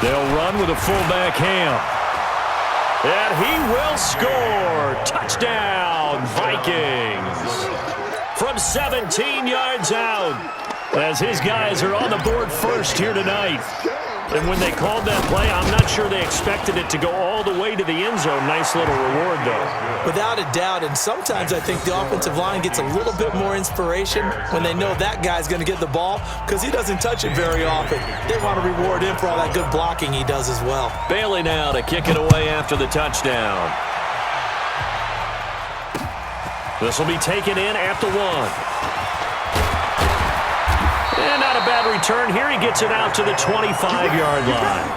They'll run with a fullback Ham. And he will score. Touchdown, Vikings. From 17 yards out, as his guys are on the board first here tonight. And when they called that play, I'm not sure they expected it to go all the way to the end zone. Nice little reward, though. Without a doubt, and sometimes I think the offensive line gets a little bit more inspiration when they know that guy's going to get the ball because he doesn't touch it very often. They want to reward him for all that good blocking he does as well. Bailey now to kick it away after the touchdown. This will be taken in at the 1. And not a bad return here. He gets it out to the 25-yard line.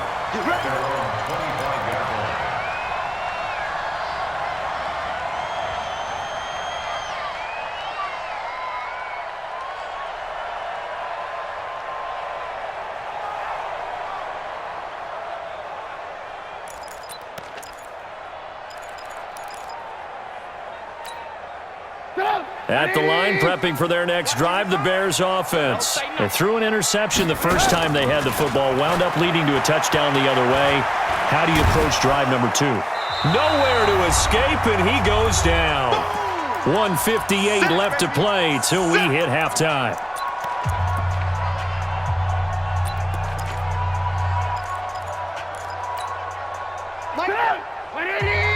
At the line, prepping for their next drive, the Bears offense. They threw an interception the first time they had the football, wound up leading to a touchdown the other way. How do you approach drive number 2? Nowhere to escape, and he goes down. 1:58 left to play till we hit halftime.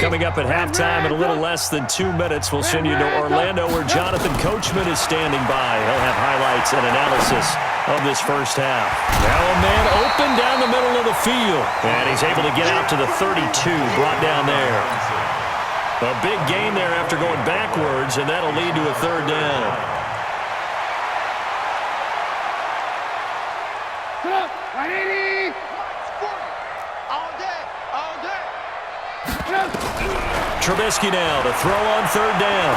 Coming up at halftime in a little less than 2 minutes, we'll send you to Orlando where Jonathan Coachman is standing by. He'll have highlights and analysis of this first half. Now a man open down the middle of the field. And he's able to get out to the 32, brought down there. A big gain there after going backwards, and that'll lead to a third down. Trubisky now to throw on third down.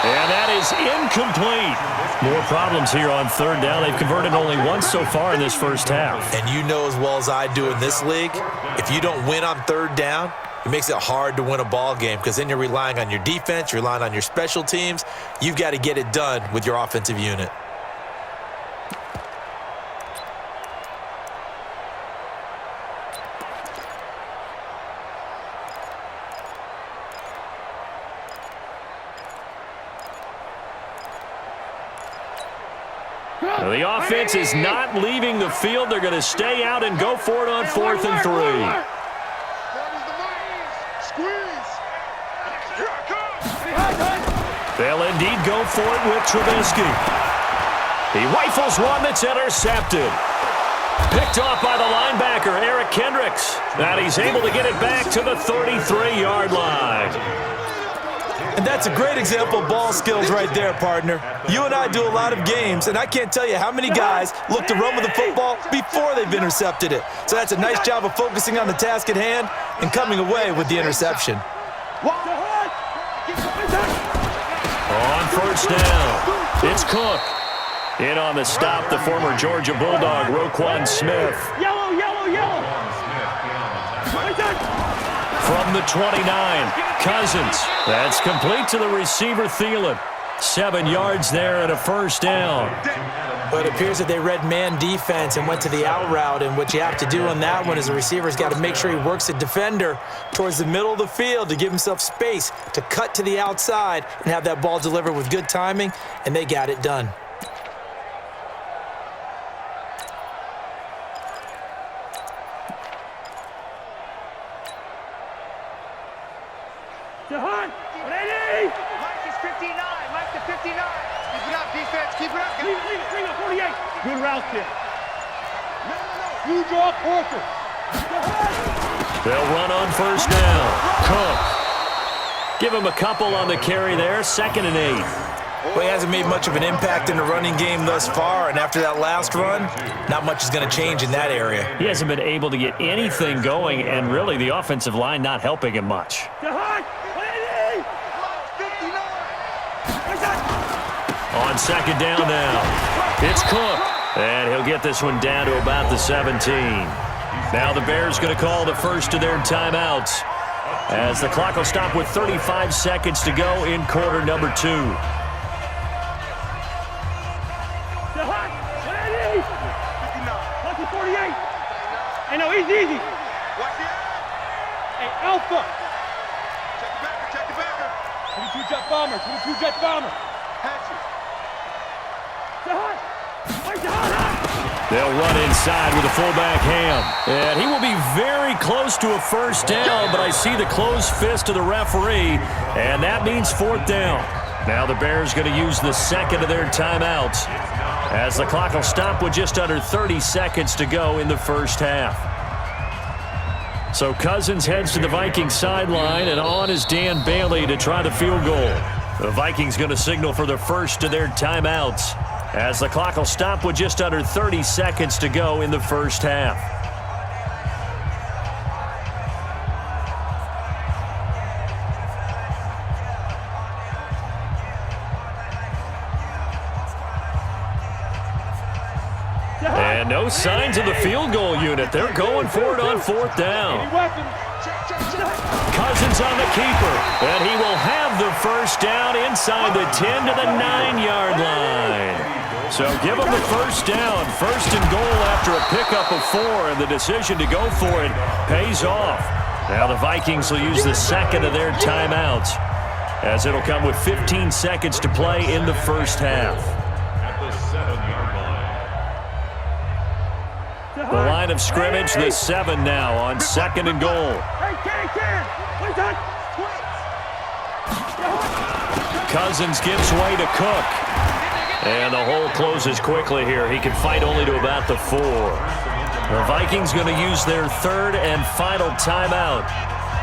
And that is incomplete. More problems here on third down. They've converted only once so far in this first half. And you know as well as I do in this league, if you don't win on third down, it makes it hard to win a ball game because then you're relying on your defense, you're relying on your special teams. You've got to get it done with your offensive unit. The offense is not leaving the field. They're going to stay out and go for it on 4th and 3. They'll indeed go for it with Trubisky. He rifles one that's intercepted. Picked off by the linebacker, Eric Kendricks. And he's able to get it back to the 33-yard line. And that's a great example of ball skills right there, partner. You and I do a lot of games, and I can't tell you how many guys look to run with the football before they've intercepted it. So that's a nice job of focusing on the task at hand and coming away with the interception. On first down, it's Cook. In on the stop, the former Georgia Bulldog, Roquan Smith. Yellow. From the 29, Cousins. That's complete to the receiver, Thielen. 7 yards there and a first down. But it appears that they read man defense and went to the out route, and what you have to do on that one is the receiver's got to make sure he works the defender towards the middle of the field to give himself space to cut to the outside and have that ball delivered with good timing, and they got it done. Ready? Mike is 59. Mike to 59. Keep it up, defense. Keep it up. Bring up 48. Good route there. No. You draw closer. They'll run on first down. Cook. Give him a couple on the carry there. 2nd and 8. Well, he hasn't made much of an impact in the running game thus far, and after that last run, not much is going to change in that area. He hasn't been able to get anything going, and really the offensive line not helping him much. On on second down now. It's Cook, and he'll get this one down to about the 17. Now the Bears going to call the first of their timeouts as the clock will stop with 35 seconds to go in quarter number 2. Hey, no, easy. Watch it. Hey, Alpha. Check the backer. 22 jet bomber. Hatch it. They'll run inside with a fullback Ham. And he will be very close to a first down, but I see the closed fist of the referee, and that means fourth down. Now the Bears going to use the second of their timeouts as the clock will stop with just under 30 seconds to go in the first half. So Cousins heads to the Vikings sideline, and on is Dan Bailey to try the field goal. The Vikings going to signal for the first of their timeouts as the clock will stop with just under 30 seconds to go in the first half. And no signs of the field goal unit. They're going for it on fourth down. Cousins on the keeper, and he will have the first down inside the 10 to the 9-yard line. So give him the first down, first and goal after a pickup of 4, and the decision to go for it pays off. Now the Vikings will use the second of their timeouts as it'll come with 15 seconds to play in the first half. The line of scrimmage, the 7 now on second and goal. Cousins gives way to Cook. And the hole closes quickly here. He can fight only to about the 4. The Vikings going to use their third and final timeout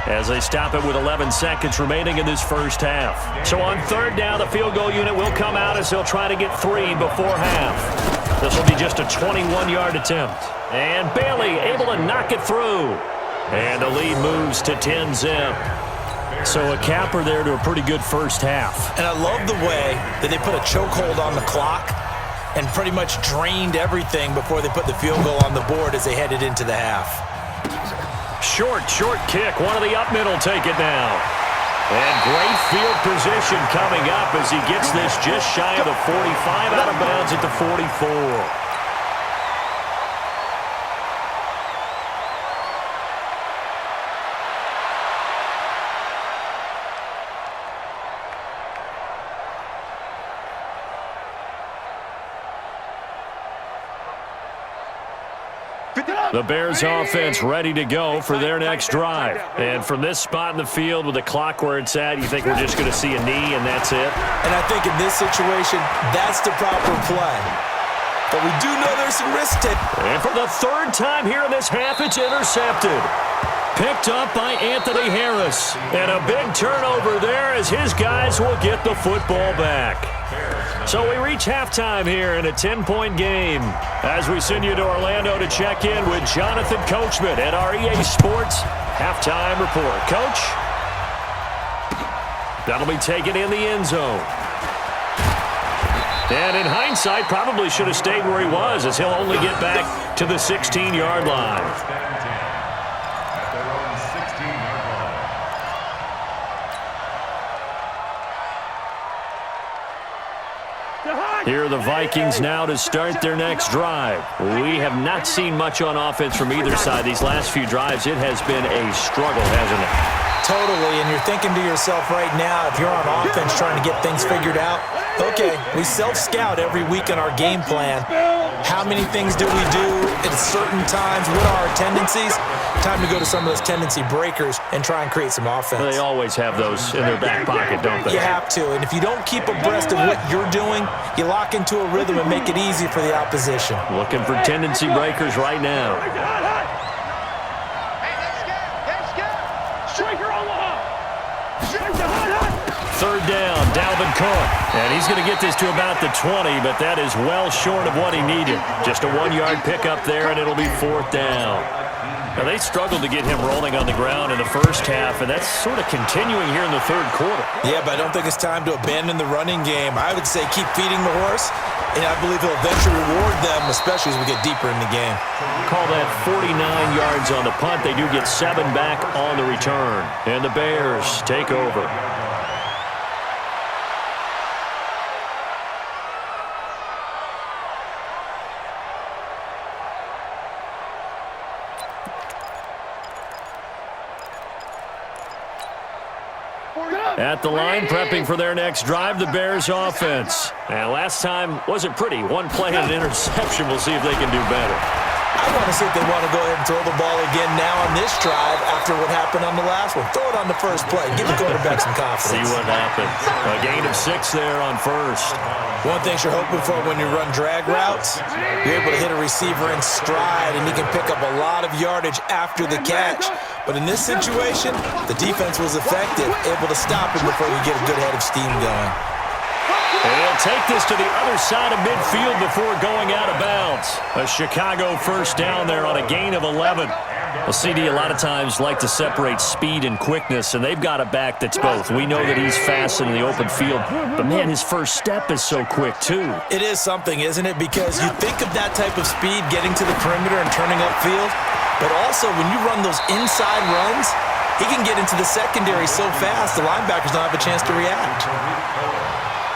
as they stop it with 11 seconds remaining in this first half. So on third down, the field goal unit will come out as they'll try to get 3 before half. This will be just a 21-yard attempt. And Bailey able to knock it through. And the lead moves to 10-zip. So a capper there to a pretty good first half. And I love the way that they put a chokehold on the clock and pretty much drained everything before they put the field goal on the board as they headed into the half. Short kick. One of the up middle take it now. And great field position coming up as he gets this just shy of the 45, out of bounds at the 44. The Bears offense ready to go for their next drive. And from this spot in the field with the clock where it's at, you think we're just going to see a knee and that's it? And I think in this situation, that's the proper play. But we do know there's some risk taken. And for the third time here in this half, it's intercepted. Picked up by Anthony Harris. And a big turnover there as his guys will get the football back. So we reach halftime here in a 10-point game as we send you to Orlando to check in with Jonathan Coachman at our EA Sports Halftime Report. Coach, that'll be taken in the end zone. And in hindsight, probably should have stayed where he was as he'll only get back to the 16-yard line. Here are the Vikings now to start their next drive. We have not seen much on offense from either side. These last few drives, it has been a struggle, hasn't it? Totally, and you're thinking to yourself right now, if you're on offense trying to get things figured out, okay, we self-scout every week in our game plan. How many things do we do at certain times? What are our tendencies? Time to go to some of those tendency breakers and try and create some offense. They always have those in their back pocket, don't they? You have to, and if you don't keep abreast of what you're doing, you lock into a rhythm and make it easy for the opposition. Looking for tendency breakers right now. Third down, Dalvin Cook. And he's going to get this to about the 20, but that is well short of what he needed. Just a 1-yard pickup there, and it'll be fourth down. Now, they struggled to get him rolling on the ground in the first half, and that's sort of continuing here in the third quarter. Yeah, but I don't think it's time to abandon the running game. I would say keep feeding the horse, and I believe he'll eventually reward them, especially as we get deeper in the game. Call that 49 yards on the punt. They do get 7 back on the return, and the Bears take over. At the line, prepping for their next drive, the Bears offense. And last time wasn't pretty. One play and an interception. We'll see if they can do better. I want to see if they want to go ahead and throw the ball again now on this drive after what happened on the last one. Throw it on the first play. Give the quarterback some confidence. See what happens. A gain of 6 there on first. One thing you're hoping for when you run drag routes, you're able to hit a receiver in stride, and he can pick up a lot of yardage after the catch. But in this situation, the defense was effective, able to stop him before we get a good head of steam going. And he'll take this to the other side of midfield before going out of bounds. A Chicago first down there on a gain of 11. Well, CD, a lot of times like to separate speed and quickness, and they've got a back that's both. We know that he's fast in the open field, but, man, his first step is so quick, too. It is something, isn't it? Because you think of that type of speed getting to the perimeter and turning upfield, but also when you run those inside runs, he can get into the secondary so fast the linebackers don't have a chance to react.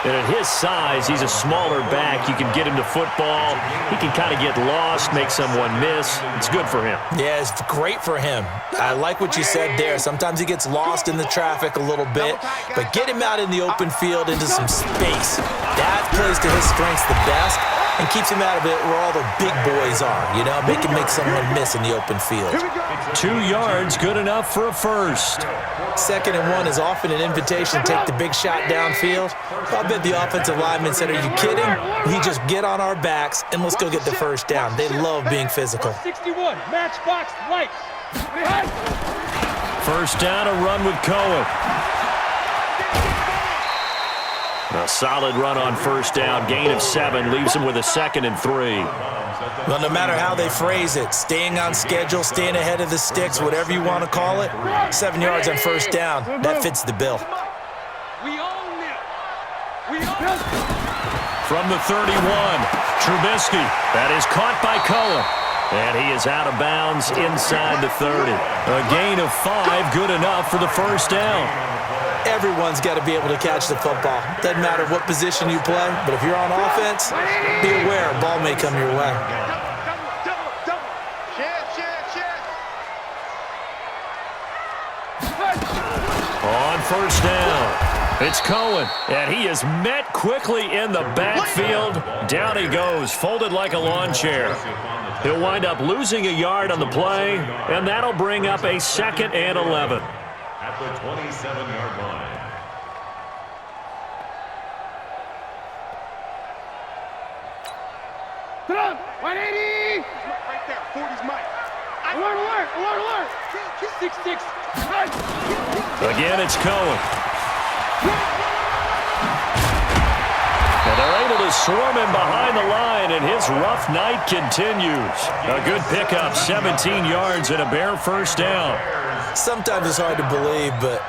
And at his size, he's a smaller back. You can get him to football. He can kind of get lost, make someone miss. It's good for him. Yeah, it's great for him. I like what you said there. Sometimes he gets lost in the traffic a little bit, but get him out in the open field into some space. That plays to his strengths the best and keeps him out of it where all the big boys are, you know, make someone miss in the open field. 2 yards, good enough for a first. 2nd and 1 is often an invitation to take the big shot downfield. I bet the offensive lineman said, are you kidding? We just get on our backs and let's go get the first down. They love being physical. 61, matchbox lights. First down, a run with Cohen. A solid run on first down. Gain of 7 leaves him with a 2nd and 3. Well, no matter how they phrase it, staying on schedule, staying ahead of the sticks, whatever you want to call it, 7 yards on first down, that fits the bill. We own it. We own it. From the 31, Trubisky. That is caught by Cohen. And he is out of bounds inside the 30. A gain of 5, good enough for the first down. Everyone's got to be able to catch the football. Doesn't matter what position you play, but if you're on offense, be aware a ball may come your way. On first down, it's Cohen, and he is met quickly in the backfield. Down he goes, folded like a lawn chair. He'll wind up losing a yard on the play, and that'll bring up a 2nd and 11. At the 27-yard line. Sit up, 180. Right there, 40's Mike. Alert, alert, alert, alert. 6-6. Again, it's Cohen. And they're able to swarm him behind the line, and his rough night continues. A good pickup, 17 yards and a Bear first down. Sometimes it's hard to believe, but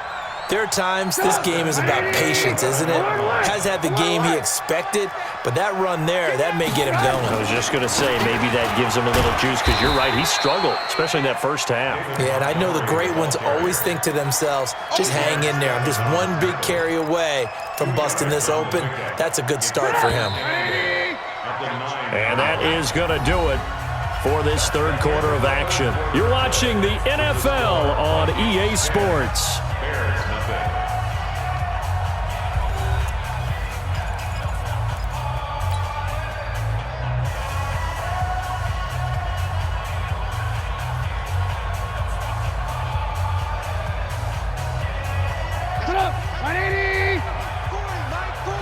there are times this game is about patience, isn't it? Has had the game he expected, but that run there, that may get him going. I was just going to say, maybe that gives him a little juice, because you're right, he struggled, especially in that first half. Yeah, and I know the great ones always think to themselves, just hang in there. I'm just one big carry away from busting this open. That's a good start for him. And that is going to do it for this third quarter of action. You're watching the NFL on EA Sports. Bears nothing. Sit up, 180. 40, Mike, 40.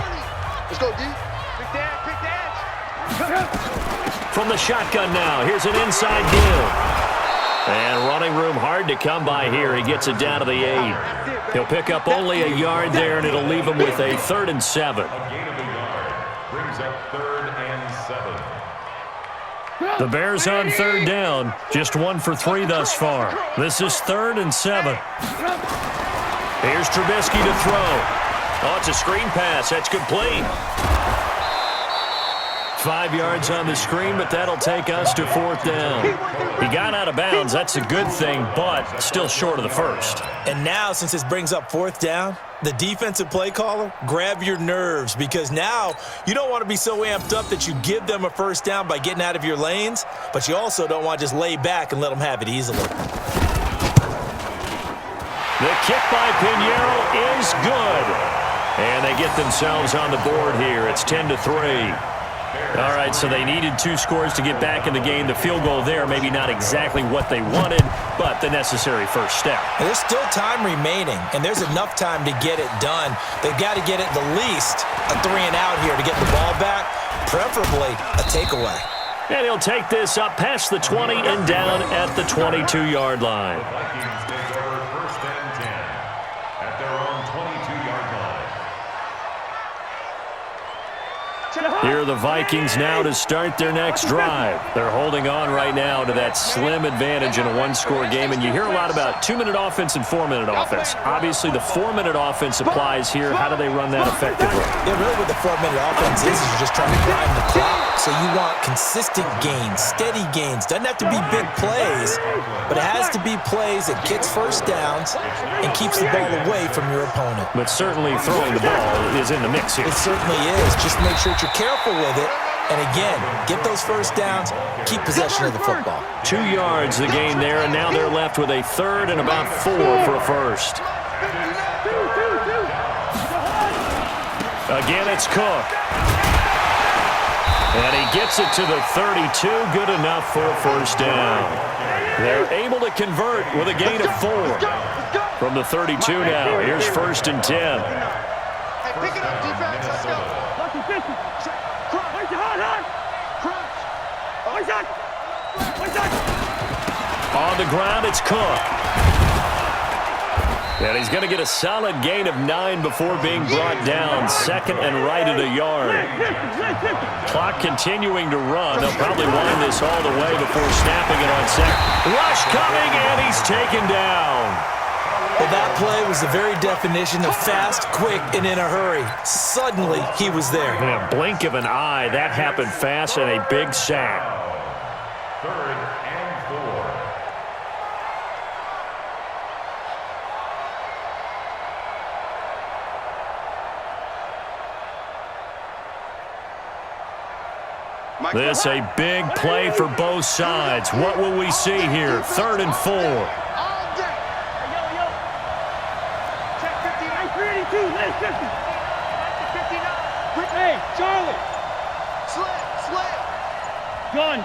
Let's go, D. Big dash, big dash. From the shotgun now, here's an inside give. And running room hard to come by here. He gets it down to the 8. He'll pick up only a yard there, and it'll leave him with a 3rd and 7. A gain of a yard brings up 3rd and 7. The Bears on third down, just 1 for 3 thus far. This is 3rd and 7. Here's Trubisky to throw. Oh, it's a screen pass. That's complete. 5 yards on the screen, but that'll take us to 4th down. He got out of bounds. That's a good thing, but still short of the first. And now, since this brings up 4th down, the defensive play caller, grab your nerves, because now you don't want to be so amped up that you give them a 1st down by getting out of your lanes, but you also don't want to just lay back and let them have it easily. The kick by Pinheiro is good. And they get themselves on the board here. It's 10-3. All right, so they needed 2 scores to get back in the game. The field goal there, maybe not exactly what they wanted, but the necessary first step. And there's still time remaining, and there's enough time to get it done. They've got to get at the least a 3-and-out here to get the ball back, preferably a takeaway. And he'll take this up past the 20 and down at the 22-yard line. Vikings take over 1st and 10 at their own 22-yard line. Here are the Vikings now to start their next drive. They're holding on right now to that slim advantage in a 1-score game, and you hear a lot about 2-minute offense and 4-minute offense. Obviously, the 4-minute offense applies here. How do they run that effectively? Yeah, really what the 4-minute offense is you're just trying to grind the clock. So you want consistent gains, steady gains. Doesn't have to be big plays, but it has to be plays that gets 1st downs and keeps the ball away from your opponent. But certainly throwing the ball is in the mix here. It certainly is. Just make sure that you're careful with it. And again, get those 1st downs, keep possession of the football. 2 yards the gain there, and now they're left with a 3rd and about 4 for a first. Again, it's Cook. And he gets it to the 32, good enough for a 1st down. They're able to convert with a gain of 4. From the 32 now, here's 1st and 10. Hey, pick it up, defense. Let's go. On the ground, it's Cook. And he's going to get a solid gain of 9 before being brought down. 2nd and right at a yard. Clock continuing to run. They'll probably wind this all the way before snapping it on 2nd. Rush coming, and he's taken down. Well, that play was the very definition of fast, quick, and in a hurry. Suddenly, he was there. In a blink of an eye, that happened fast, and a big sack. 3rd and 4. This a big play for both sides. What will we see here? 3rd and 4. Hey, Charlie. Slip. Gun.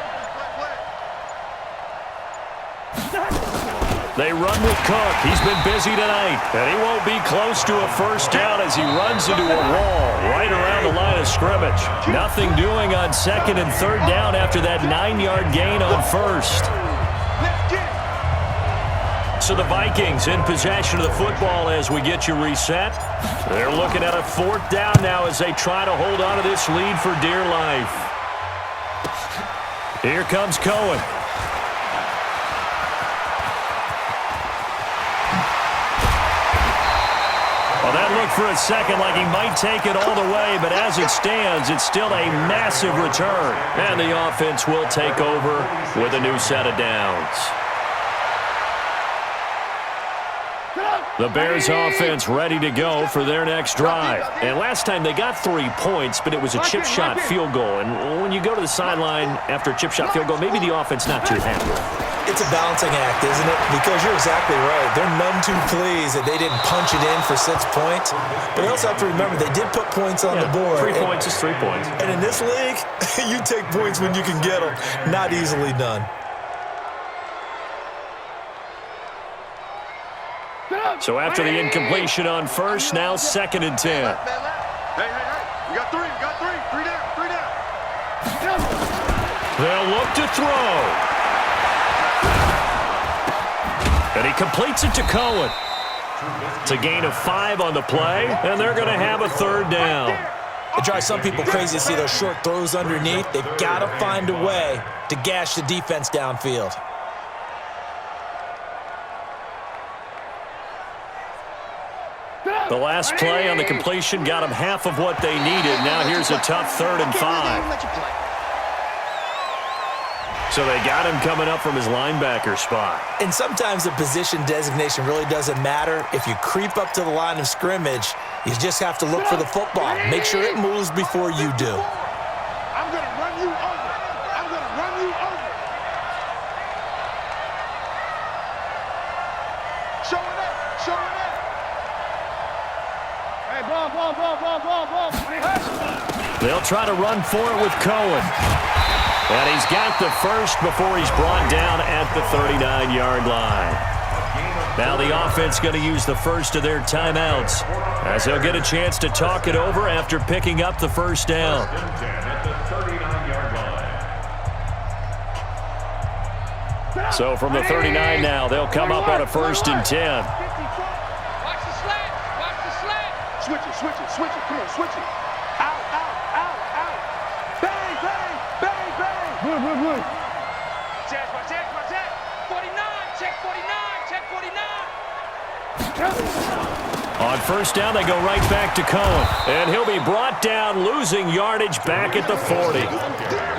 They run with Cook. He's been busy tonight, and he won't be close to a 1st down as he runs into a wall right around the line of scrimmage. Nothing doing on 2nd and 3rd down after that 9-yard gain on 1st. So the Vikings in possession of the football as we get you reset. They're looking at a 4th down now as they try to hold on to this lead for dear life. Here comes Cohen. Well, that looked for a second like he might take it all the way, but as it stands, it's still a massive return. And the offense will take over with a new set of downs. The Bears offense ready to go for their next drive. And last time they got 3 points, but it was a chip shot field goal. And when you go to the sideline after a chip shot field goal, maybe the offense not too happy. It's a balancing act, isn't it? Because you're exactly right. They're none too pleased that they didn't punch it in for 6 points. But they also have to remember they did put points on the board. 3 points is 3 points. And in this league, you take points when you can get them. Not easily done. So after the incompletion on 1st, now 2nd and 10. Hey. You got 3. 3 down. They'll look to throw. And he completes it to Cohen. It's a gain of 5 on the play, and they're going to have a 3rd down. It drives some people crazy to see those short throws underneath. They've got to find a way to gash the defense downfield. The last play on the completion got them half of what they needed. Now here's a tough 3rd and 5. So they got him coming up from his linebacker spot. And sometimes the position designation really doesn't matter. If you creep up to the line of scrimmage, you just have to look for the football. Make sure it moves before you do. I'm going to run you over. I'm going to run you over. Show it up. Show it up. Hey, ball. They'll try to run for it with Cohen. And he's got the first before he's brought down at the 39-yard line. Now the offense going to use the first of their timeouts as they'll get a chance to talk it over after picking up the first down. So from the 39 now, they'll come up on a 1st and 10. Watch the slant. Watch the slant. Switch it. Come on, switch it. Out. Bang. Blue. Check. 49. Check 49. On 1st down, they go right back to Cohen. And he'll be brought down, losing yardage back at the 40.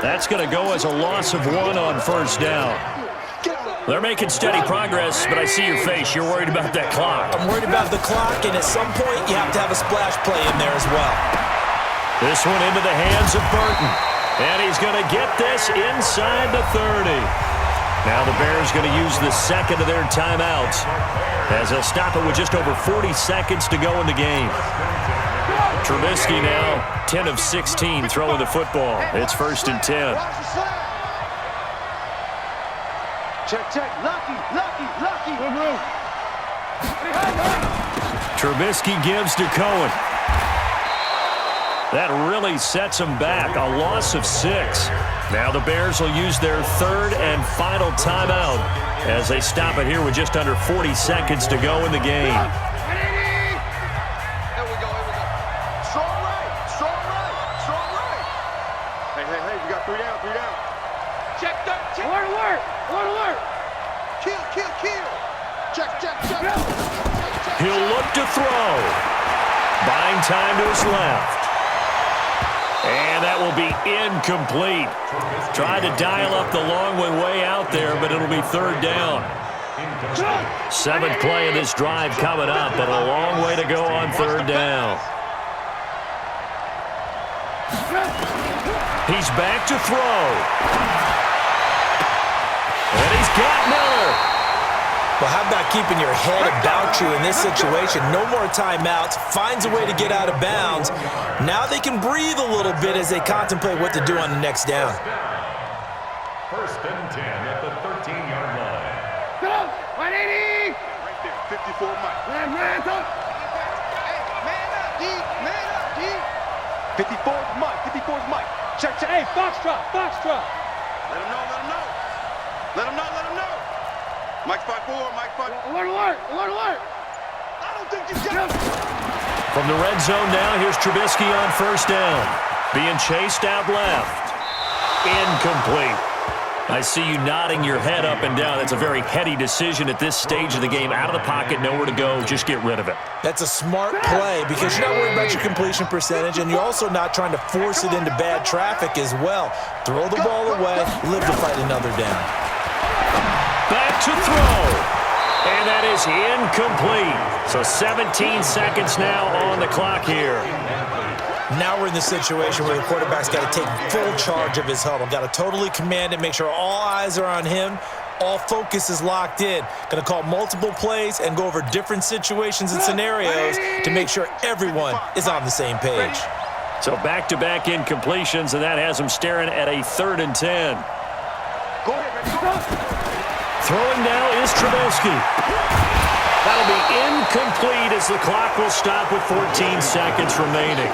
That's going to go as a loss of 1 on 1st down. They're making steady progress, but I see your face. You're worried about that clock. I'm worried about the clock, and at some point, you have to have a splash play in there as well. This one into the hands of Burton. And he's going to get this inside the 30. Now the Bears going to use the second of their timeouts as they'll stop it with just over 40 seconds to go in the game. Trubisky now 10 of 16 throwing the football. It's 1st and 10. Check. Lucky. Trubisky gives to Cohen. That really sets them back. A loss of 6. Now the Bears will use their 3rd and final timeout as they stop it here with just under 40 seconds to go in the game. There we go. Strong right. Hey, we got 3 down. Check. Alert. Kill. Check. He'll look to throw. Buying time to his left. And that will be incomplete. Tried to dial up the long one way out there, but it'll be 3rd down. 7th play of this drive coming up, but a long way to go on 3rd down. He's back to throw. And he's got Miller. Well, how about keeping your head about you in this situation? No more timeouts. Finds a way to get out of bounds. Now they can breathe a little bit as they contemplate what to do on the next down. 1st and 10 at the 13-yard line. Go! 180! Right there, 54 Mike. Man up! Hey, man up, D! 54's Mike. Check. Hey, Foxtrot! Let him know. Mike 5-4. Alert! I don't think you got him. From the red zone now, here's Trubisky on 1st down. Being chased out left. Incomplete. I see you nodding your head up and down. That's a very heady decision at this stage of the game. Out of the pocket, nowhere to go. Just get rid of it. That's a smart play because you're not worried about your completion percentage, and you're also not trying to force it into bad traffic as well. Throw the ball away, live to fight another down. Back to throw. And that is incomplete. So 17 seconds now on the clock here. Now we're in the situation where the quarterback's got to take full charge of his huddle. Got to totally command it, make sure all eyes are on him. All focus is locked in. Going to call multiple plays and go over different situations and scenarios to make sure everyone is on the same page. So back-to-back incompletions, and that has him staring at a 3rd and 10. Go ahead. Throwing now is Trubisky. That'll be incomplete as the clock will stop with 14 seconds remaining.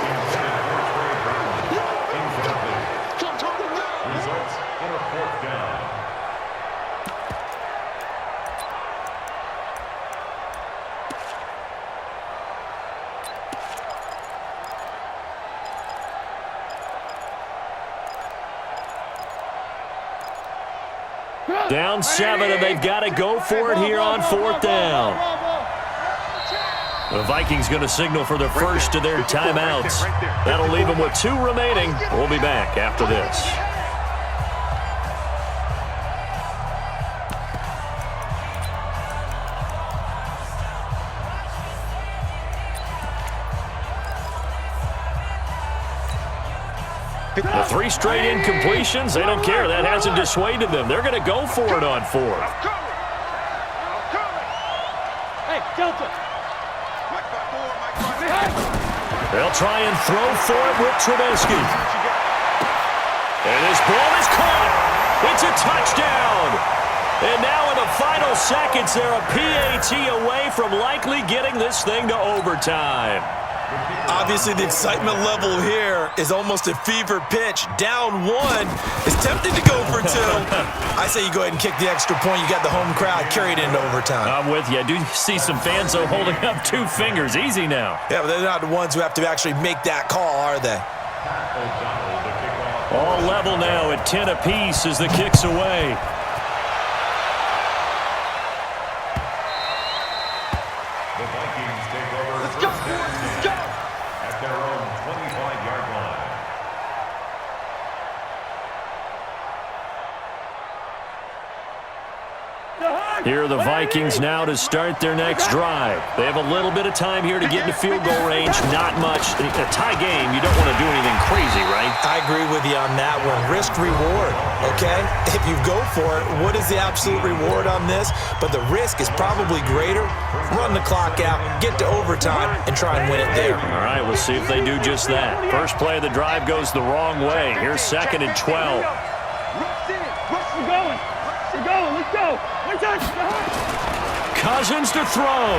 Results in a 4th down. Down 7, and they've got to go for it here on 4th down. The Vikings going to signal for the first of their timeouts. That'll leave them with 2 remaining. We'll be back after this. The 3 straight incompletions, they don't care. That hasn't dissuaded them. They're going to go for it on 4th. Hey, Delta. They'll try and throw for it with Trubisky. And this ball is caught. It's a touchdown. And now in the final seconds, they're a PAT away from likely getting this thing to overtime. Obviously, the excitement level here is almost a fever pitch. Down 1 is tempted to go for 2. I say you go ahead and kick the extra point. You got the home crowd, carry it into overtime. I'm with you. I do see some fans, though, holding up 2 fingers. Easy now. Yeah, but they're not the ones who have to actually make that call, are they? All level now at 10 apiece as the kick's away. The Vikings take over first and 10 at their own 25-yard line. Here are the Vikings now to start their next drive. They have a little bit of time here to get into field goal range. Not much. A tie game, you don't want to do anything crazy, right? I agree with you on that one. Risk reward, okay? If you go for it, what is the absolute reward on this? But the risk is probably greater. Run the clock out, get to overtime, and try and win it there. All right, we'll see if they do just that. First play of the drive goes the wrong way. Here's 2nd and 12. Rush in. Rush, we're going. We're going. Let's go. One touch. Cousins to throw.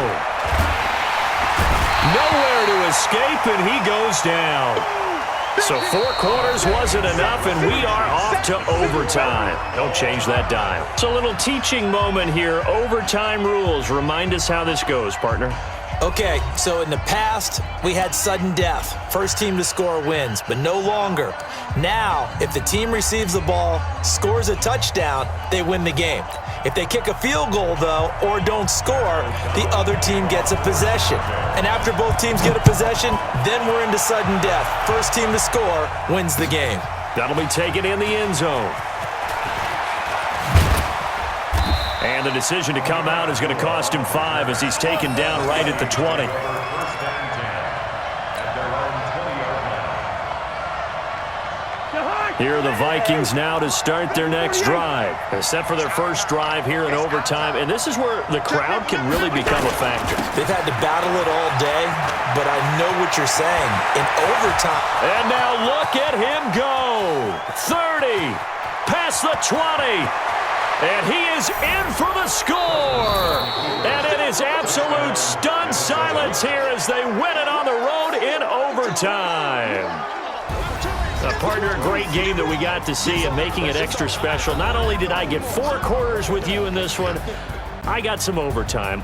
Nowhere to escape, and he goes down. So 4 quarters wasn't enough, and we are off to overtime. Don't change that dial. It's a little teaching moment here. Overtime rules. Remind us how this goes, partner. Okay, so in the past, we had sudden death. First team to score wins, but no longer. Now, if the team receives the ball, scores a touchdown, they win the game. If they kick a field goal, though, or don't score, the other team gets a possession. And after both teams get a possession, then we're into sudden death. First team to score wins the game. That'll be taken in the end zone. And the decision to come out is going to cost him 5 as he's taken down right at the 20. Here are the Vikings now to start their next drive. They're set for their first drive here in overtime, and this is where the crowd can really become a factor. They've had to battle it all day, but I know what you're saying. In overtime. And now look at him go. 30, past the 20. And he is in for the score. And it is absolute stunned silence here as they win it on the road in overtime. Partner, a great game that we got to see and making it extra special. Not only did I get 4 quarters with you in this one, I got some overtime.